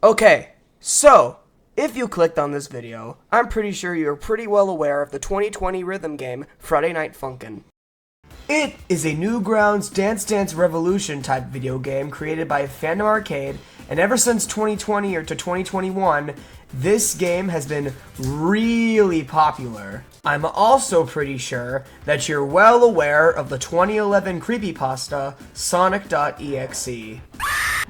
Okay, so, if you clicked on this video, I'm pretty sure you're pretty well aware of the 2020 rhythm game, Friday Night Funkin'. It is a Newgrounds Dance Dance Revolution type video game created by Fandom Arcade, and ever since 2020 or to 2021, this game has been really popular. I'm also pretty sure that you're well aware of the 2011 creepypasta, Sonic.exe.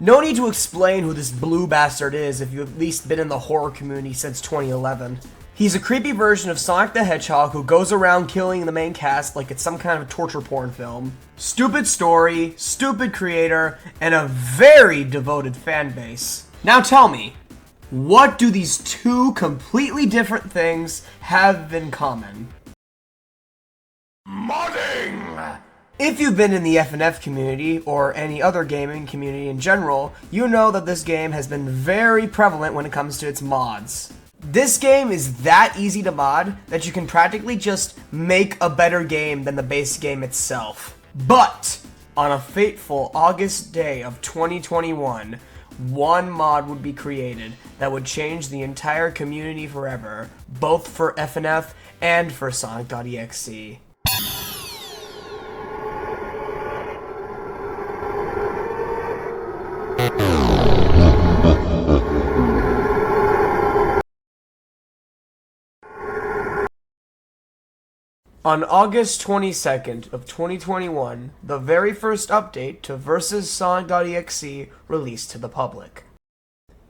No need to explain who this blue bastard is if you've at least been in the horror community since 2011. He's a creepy version of Sonic the Hedgehog who goes around killing the main cast like it's some kind of torture porn film. Stupid story, stupid creator, and a very devoted fan base. Now tell me, what do these two completely different things have in common? Modding! If you've been in the FNF community, or any other gaming community in general, you know that this game has been very prevalent when it comes to its mods. This game is that easy to mod that you can practically just make a better game than the base game itself. But, on a fateful August day of 2021, one mod would be created that would change the entire community forever, both for FNF and for Sonic.exe. On August 22nd of 2021, the very first update to Versus Sonic.exe released to the public.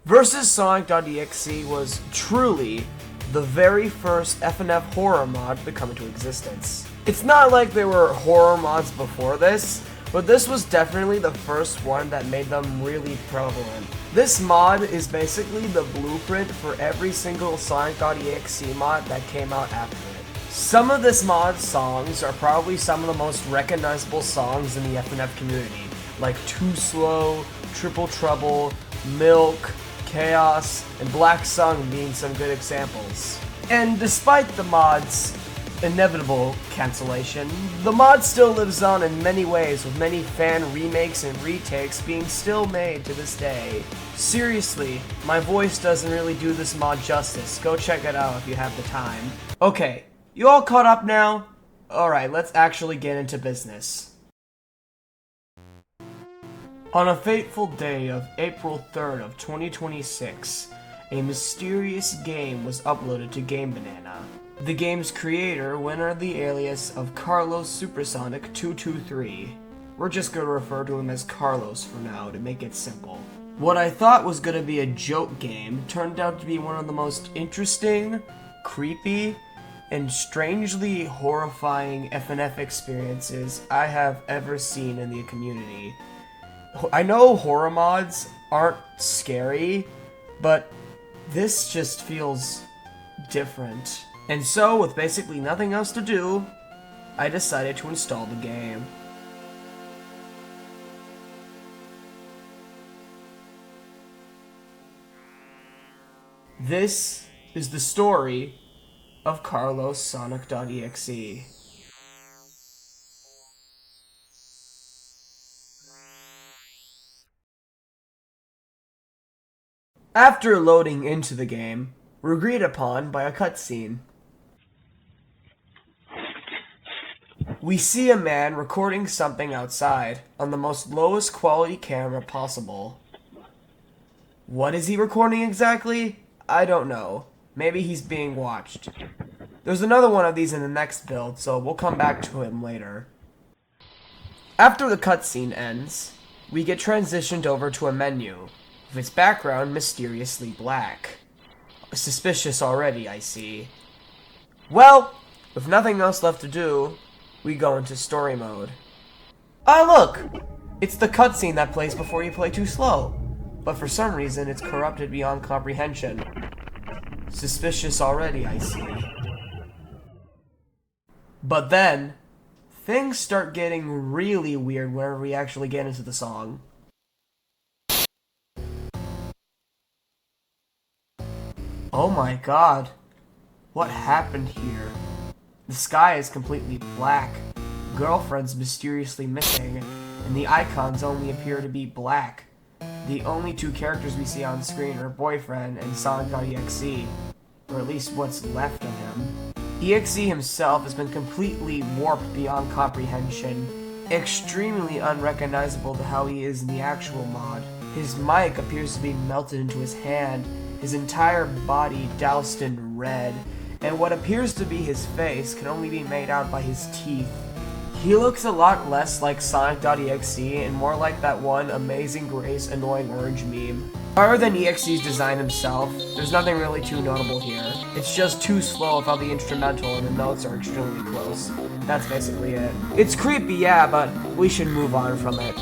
Versus Sonic.exe was truly the very first FNF horror mod to come into existence. It's not like there were horror mods before this, but this was definitely the first one that made them really prevalent. This mod is basically the blueprint for every single Sonic.exe mod that came out after it. Some of this mod's songs are probably some of the most recognizable songs in the FNF community, like Too Slow, Triple Trouble, Milk, Chaos, and Black Sun being some good examples. And despite the mod's inevitable cancellation, the mod still lives on in many ways, with many fan remakes and retakes being still made to this day. Seriously, my voice doesn't really do this mod justice. Go check it out if you have the time. Okay. You all caught up now? Alright, let's actually get into business. On a fateful day of April 3rd of 2026, a mysterious game was uploaded to Gamebanana. The game's creator went under the alias of Carlos Sonic.exe. We're just gonna refer to him as Carlos for now to make it simple. What I thought was gonna be a joke game turned out to be one of the most interesting, creepy, and strangely horrifying FNF experiences I have ever seen in the community. I know horror mods aren't scary, but this just feels different. And so, with basically nothing else to do, I decided to install the game. This is the story of Carlos Sonic.exe. After loading into the game, we're greeted upon by a cutscene. We see a man recording something outside on the most lowest quality camera possible. What is he recording exactly? I don't know. Maybe he's being watched. There's another one of these in the next build, so we'll come back to him later. After the cutscene ends, we get transitioned over to a menu, with its background mysteriously black. Suspicious already, I see. Well, with nothing else left to do, we go into story mode. Ah, look! It's the cutscene that plays before you play Too Slow, but for some reason it's corrupted beyond comprehension. Suspicious already, I see. But then, things start getting really weird whenever we actually get into the song. Oh my god. What happened here? The sky is completely black, girlfriend's mysteriously missing, and the icons only appear to be black. The only two characters we see on screen are Boyfriend and Sonic.exe, or at least what's left of him. EXE himself has been completely warped beyond comprehension, extremely unrecognizable to how he is in the actual mod. His mic appears to be melted into his hand, his entire body doused in red, and what appears to be his face can only be made out by his teeth. He looks a lot less like Sonic.exe and more like that one Amazing Grace annoying orange meme. Other than EXE's design himself, there's nothing really too notable here. It's just too slow of how the instrumental and the notes are extremely close. That's basically it. It's creepy, yeah, but we should move on from it.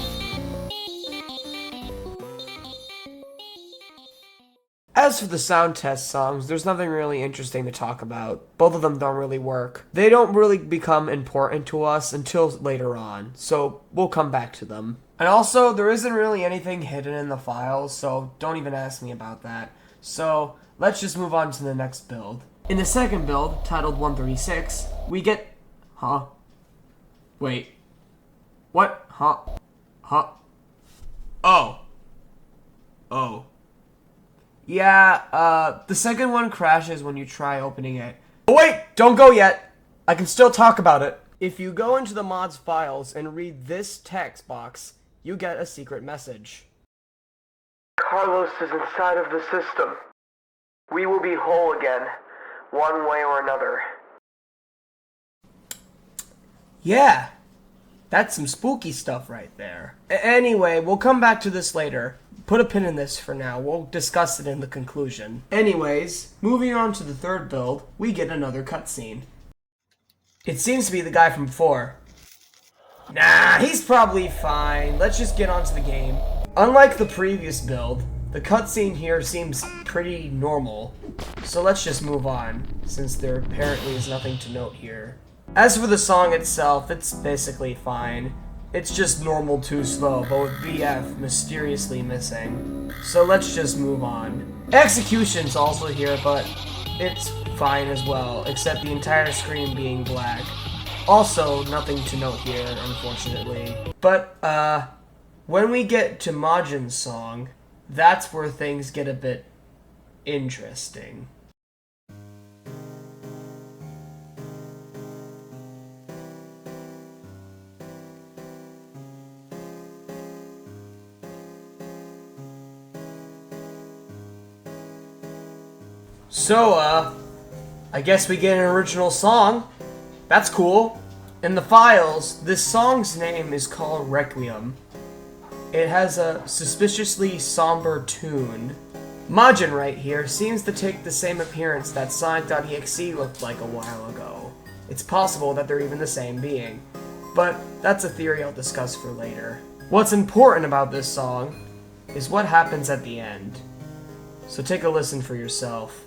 As for the sound test songs, there's nothing really interesting to talk about. Both of them don't really work. They don't really become important to us until later on, so we'll come back to them. And also, there isn't really anything hidden in the files, so don't even ask me about that. So, let's just move on to the next build. In the second build, titled 136, we get... Huh? Wait. What? Huh? Huh? Oh. Oh. Yeah, the second one crashes when you try opening it. Oh wait, don't go yet! I can still talk about it. If you go into the mod's files and read this text box, you get a secret message. Carlos is inside of the system. We will be whole again, one way or another. Yeah, that's some spooky stuff right there. Anyway, we'll come back to this later. Put a pin in this for now, we'll discuss it in the conclusion. Anyways, moving on to the third build, we get another cutscene. It seems to be the guy from before. Nah, he's probably fine, let's just get on to the game. Unlike the previous build, the cutscene here seems pretty normal. So let's just move on, since there apparently is nothing to note here. As for the song itself, it's basically fine. It's just normal too slow, but with BF mysteriously missing. So let's just move on. Execution's also here, but it's fine as well, except the entire screen being black. Also, nothing to note here, unfortunately. But, when we get to Majin's song, that's where things get a bit interesting. So, I guess we get an original song. That's cool. In the files, this song's name is called Requiem. It has a suspiciously somber tune. Majin right here seems to take the same appearance that Sonic.exe looked like a while ago. It's possible that they're even the same being, but that's a theory I'll discuss for later. What's important about this song is what happens at the end. So take a listen for yourself.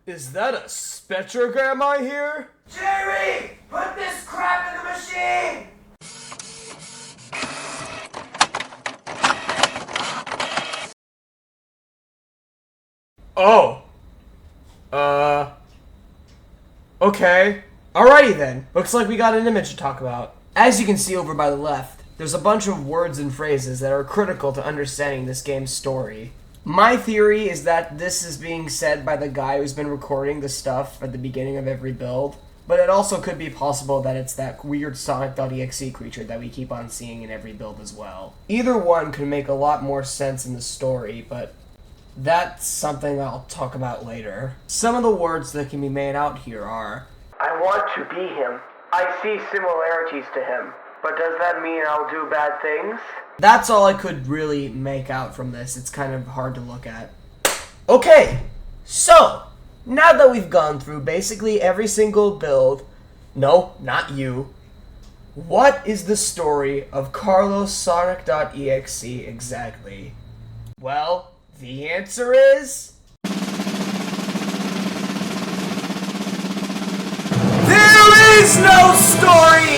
Is that a spectrogram I hear? Jerry! Put this crap in the machine! Oh. Okay. Alrighty then. Looks like we got an image to talk about. As you can see over by the left, there's a bunch of words and phrases that are critical to understanding this game's story. My theory is that this is being said by the guy who's been recording the stuff at the beginning of every build, but it also could be possible that it's that weird Sonic.exe creature that we keep on seeing in every build as well. Either one could make a lot more sense in the story, but that's something I'll talk about later. Some of the words that can be made out here are, I want to be him. I see similarities to him. But does that mean I'll do bad things? That's all I could really make out from this. It's kind of hard to look at. Okay, so, now that we've gone through basically every single build, no, not you, what is the story of Carlos Sonic.exe exactly? Well, the answer is... there is no story!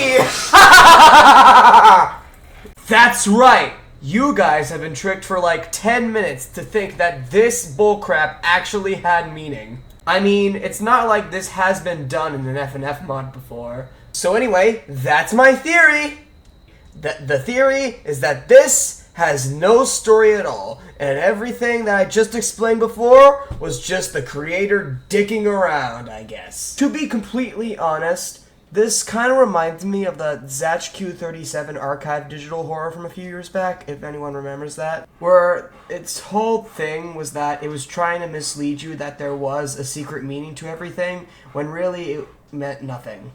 That's right! You guys have been tricked for like 10 minutes to think that this bullcrap actually had meaning. I mean, it's not like this has been done in an FNF mod before. So anyway, that's my theory! The theory is that this has no story at all, and everything that I just explained before was just the creator dicking around, I guess. To be completely honest, this kind of reminds me of the ZatchQ37 archive digital horror from a few years back, if anyone remembers that, where its whole thing was that it was trying to mislead you that there was a secret meaning to everything, when really it meant nothing.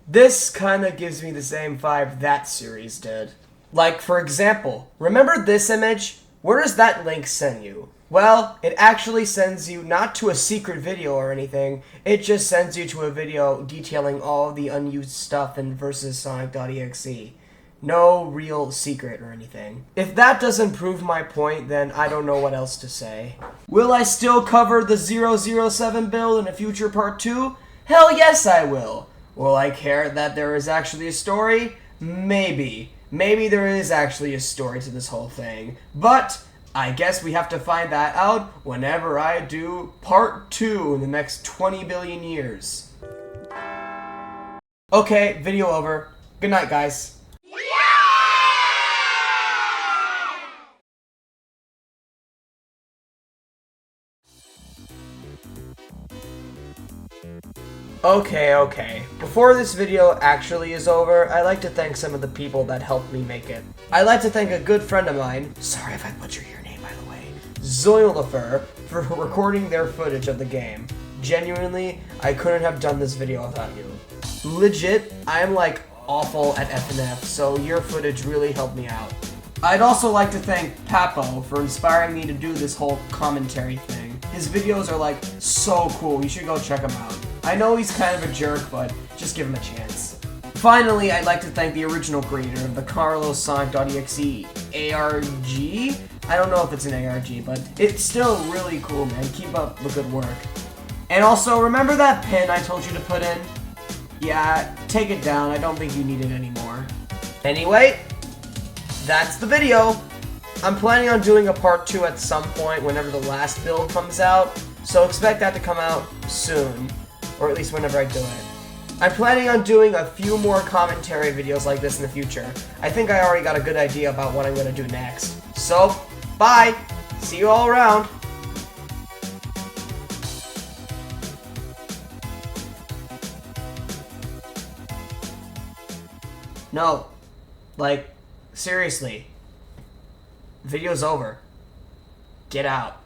This kind of gives me the same vibe that series did. Like, for example, remember this image? Where does that link send you? Well, it actually sends you not to a secret video or anything, it just sends you to a video detailing all the unused stuff in versus Sonic.exe. No real secret or anything. If that doesn't prove my point, then I don't know what else to say. Will I still cover the 007 build in a future part 2? Hell yes I will! Will I care that there is actually a story? Maybe. Maybe there is actually a story to this whole thing. But I guess we have to find that out whenever I do part 2 in the next 20 billion years. Okay, video over. Good night, guys. Okay. Before this video actually is over, I'd like to thank some of the people that helped me make it. I'd like to thank a good friend of mine, sorry if I butcher your name by the way, zonilfyer, for recording their footage of the game. Genuinely, I couldn't have done this video without you. Legit, I'm like awful at FNF, so your footage really helped me out. I'd also like to thank Papo for inspiring me to do this whole commentary thing. His videos are like so cool, you should go check them out. I know he's kind of a jerk, but just give him a chance. Finally, I'd like to thank the original creator of the Carlos Sonic.exe ARG. I don't know if it's an ARG, but it's still really cool, man. Keep up the good work. And also, remember that pin I told you to put in? Yeah, take it down. I don't think you need it anymore. Anyway, that's the video. I'm planning on doing a part 2 at some point whenever the last build comes out, so expect that to come out soon. Or at least whenever I do it. I'm planning on doing a few more commentary videos like this in the future. I think I already got a good idea about what I'm going to do next. So, bye! See you all around! No. Like, seriously. Video's over. Get out.